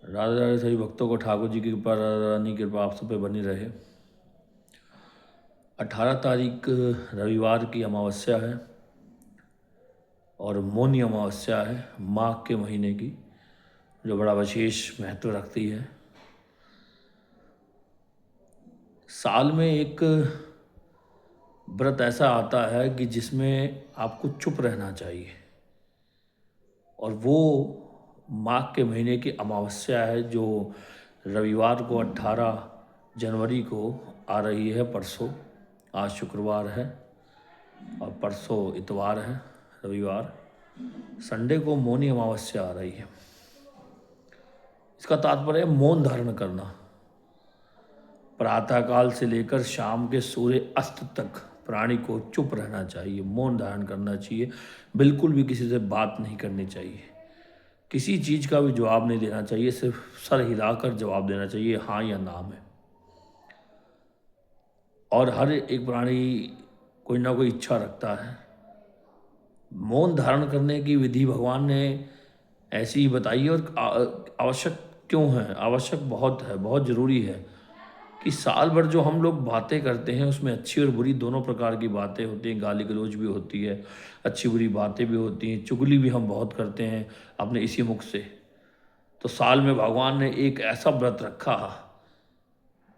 राधे राधे सभी भक्तों को ठाकुर जी की कृपा, राधा रानी की कृपा आप सब पे बनी रहे। 18 तारीख रविवार की अमावस्या है और मौनी अमावस्या है माघ के महीने की, जो बड़ा विशेष महत्व रखती है। साल में एक व्रत ऐसा आता है कि जिसमें आपको चुप रहना चाहिए, और वो माघ के महीने की अमावस्या है जो रविवार को 18 जनवरी को आ रही है। परसों, आज शुक्रवार है और परसों इतवार है, रविवार, संडे को मौनी अमावस्या आ रही है। इसका तात्पर्य है मौन धारण करना। प्रातःकाल से लेकर शाम के सूर्य अस्त तक प्राणी को चुप रहना चाहिए, मौन धारण करना चाहिए। बिल्कुल भी किसी से बात नहीं करनी चाहिए, किसी चीज़ का भी जवाब नहीं देना चाहिए, सिर्फ सर हिलाकर जवाब देना चाहिए, हाँ या ना में। और हर एक प्राणी कोई ना कोई इच्छा रखता है। मौन धारण करने की विधि भगवान ने ऐसी ही बताई है, और आवश्यक क्यों है? आवश्यक बहुत है, बहुत ज़रूरी है कि साल भर जो हम लोग बातें करते हैं उसमें अच्छी और बुरी दोनों प्रकार की बातें होती हैं। गाली गलौज भी होती है, अच्छी बुरी बातें भी होती हैं, चुगली भी हम बहुत करते हैं अपने इसी मुख से। तो साल में भगवान ने एक ऐसा व्रत रखा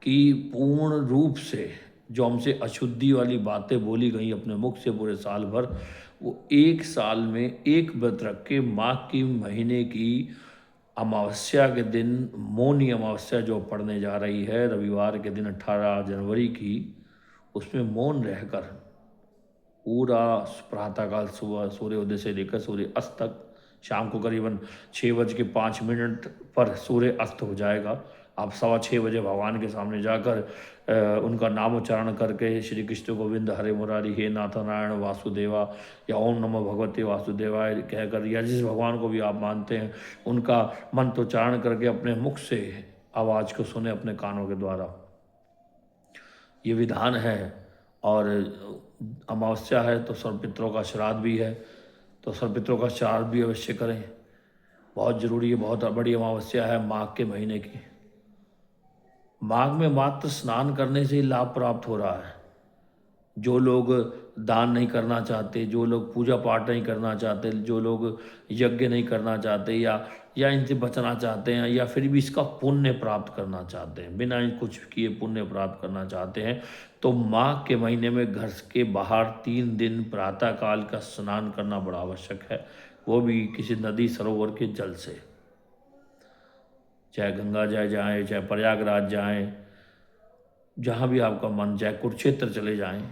कि पूर्ण रूप से जो हमसे अशुद्धि वाली बातें बोली गई अपने मुख से पूरे साल भर, वो एक साल में एक व्रत रख के माघ की महीने की अमावस्या के दिन, मौनी अमावस्या जो पड़ने जा रही है रविवार के दिन 18 जनवरी की, उसमें मौन रहकर पूरा प्रातःकाल सुबह सूर्योदय से लेकर सूर्य अस्त तक, शाम को करीबन 6:05 पर सूर्य अस्त हो जाएगा। आप 6:15 भगवान के सामने जाकर उनका नाम उच्चारण करके श्री कृष्ण गोविंद हरे मुरारी हे नाथ नारायण वासुदेवा, या ओम नमो भगवते वासुदेवाय कहकर, या जिस भगवान को भी आप मानते हैं उनका मंत्र उच्चारण करके अपने मुख से आवाज़ को सुने अपने कानों के द्वारा। ये विधान है। और अमावस्या है तो सर्वपितरों का श्राद्ध भी है, तो सर्वपितरों का श्राद्ध भी अवश्य करें, बहुत ज़रूरी है। बहुत बड़ी अमावस्या है माघ के महीने की। माघ में मात्र स्नान करने से ही लाभ प्राप्त हो रहा है। जो लोग दान नहीं करना चाहते, जो लोग पूजा पाठ नहीं करना चाहते, जो लोग यज्ञ नहीं करना चाहते, या इनसे बचना चाहते हैं, या फिर भी इसका पुण्य प्राप्त करना चाहते हैं, बिना कुछ किए पुण्य प्राप्त करना चाहते हैं, तो माघ के महीने में घर के बाहर 3 दिन प्रातःकाल का स्नान करना बड़ा आवश्यक है, वो भी किसी नदी सरोवर के जल से। चाहे गंगा जाएं, चाहे प्रयागराज जाएं, जहाँ भी आपका मन, चाहे कुरुक्षेत्र चले जाएं,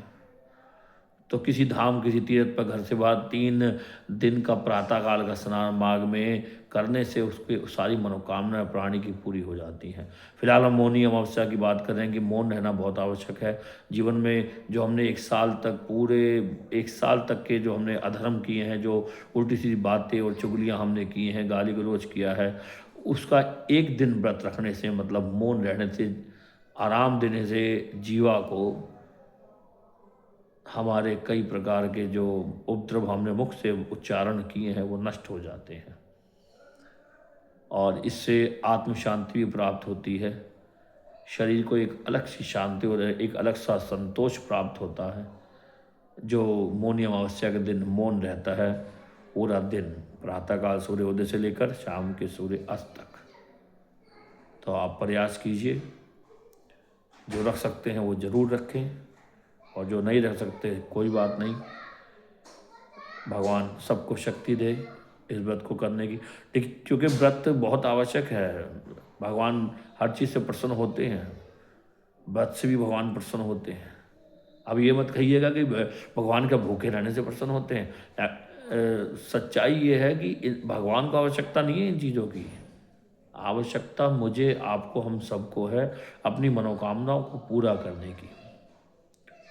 तो किसी धाम, किसी तीर्थ पर घर से बाहर 3 दिन का प्रातःकाल का स्नान माघ में करने से उसकी सारी मनोकामना प्राणी की पूरी हो जाती हैं। फिलहाल हम मौनी अमावस्या की बात कर रहे हैं कि मौन रहना बहुत आवश्यक है। जीवन में जो हमने एक साल तक, पूरे 1 साल तक के जो हमने अधर्म किए हैं, जो उल्टी सीधी बातें और चुगलियाँ हमने की हैं, गाली गलौज किया है, उसका एक दिन व्रत रखने से, मतलब मौन रहने से, आराम देने से जीवा को हमारे कई प्रकार के जो उपद्रव हमने मुख से उच्चारण किए हैं वो नष्ट हो जाते हैं, और इससे आत्म शांति भी प्राप्त होती है। शरीर को एक अलग सी शांति और एक अलग सा संतोष प्राप्त होता है जो मौनी अमावस्या के दिन मौन रहता है पूरा दिन, प्रातःकाल सूर्योदय से लेकर शाम के सूर्य अस्त तक। तो आप प्रयास कीजिए, जो रख सकते हैं वो ज़रूर रखें, और जो नहीं रख सकते कोई बात नहीं, भगवान सबको शक्ति दे इस व्रत को करने की। लेकिन क्योंकि व्रत बहुत आवश्यक है, भगवान हर चीज़ से प्रसन्न होते हैं, व्रत से भी भगवान प्रसन्न होते हैं। अब ये मत कहिएगा कि भगवान का भूखे रहने से प्रसन्न होते हैं। सच्चाई ये है कि भगवान को आवश्यकता नहीं है इन चीज़ों की, आवश्यकता मुझे, आपको, हम सबको है अपनी मनोकामनाओं को पूरा करने की।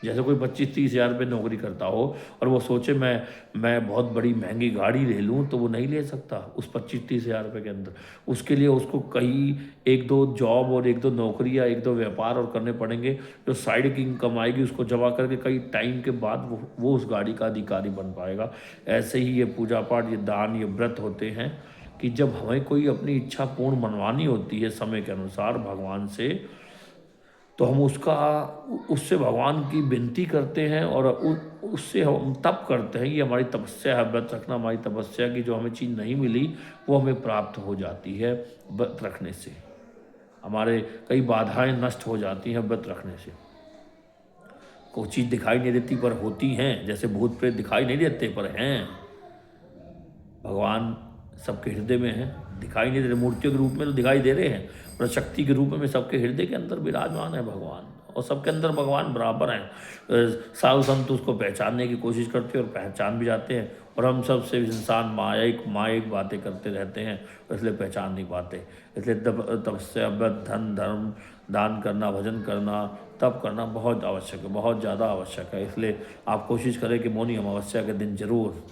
जैसे कोई 25-30 हज़ार रुपये नौकरी करता हो और वो सोचे मैं बहुत बड़ी महंगी गाड़ी ले लूँ, तो वो नहीं ले सकता उस 25-30 हज़ार रुपये के अंदर। उसके लिए उसको कई 1-2 जॉब और 1-2 नौकरी या 1-2 व्यापार और करने पड़ेंगे, जो साइड की इनकम आएगी उसको जमा करके कई टाइम के बाद वो उस गाड़ी का अधिकारी बन पाएगा। ऐसे ही ये पूजा पाठ, ये दान, ये व्रत होते हैं, कि जब हमें कोई अपनी इच्छा पूर्ण मनवानी होती है समय के अनुसार भगवान से, तो हम उससे भगवान की विनती करते हैं और उससे हम तप करते हैं। ये हमारी तपस्या है, व्रत रखना हमारी तपस्या की, जो हमें चीज़ नहीं मिली वो हमें प्राप्त हो जाती है व्रत रखने से। हमारे कई बाधाएं नष्ट हो जाती हैं व्रत रखने से। कोई चीज़ दिखाई नहीं देती पर होती हैं, जैसे भूत प्रेत दिखाई नहीं देते पर हैं। भगवान सबके हृदय में है, दिखाई नहीं दे रहे, मूर्तियों के रूप में तो दिखाई दे रहे हैं, पर शक्ति के रूप में सबके हृदय के अंदर विराजमान है भगवान, और सबके अंदर भगवान बराबर हैं। साधु संत उसको पहचानने की कोशिश करते हैं और पहचान भी जाते हैं, और हम सब से इंसान मायिक बातें करते रहते हैं, इसलिए पहचान नहीं पाते। इसलिए तपस्या, व्रत, धन, धर्म, दान करना, भजन करना, तप करना बहुत आवश्यक है, बहुत ज़्यादा आवश्यक है। इसलिए आप कोशिश करें कि मौनी अमावस्या के दिन जरूर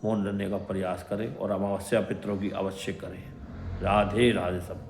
मौन रहने का प्रयास करें और अमावस्या पितरों की अवश्य करें। राधे राधे सब।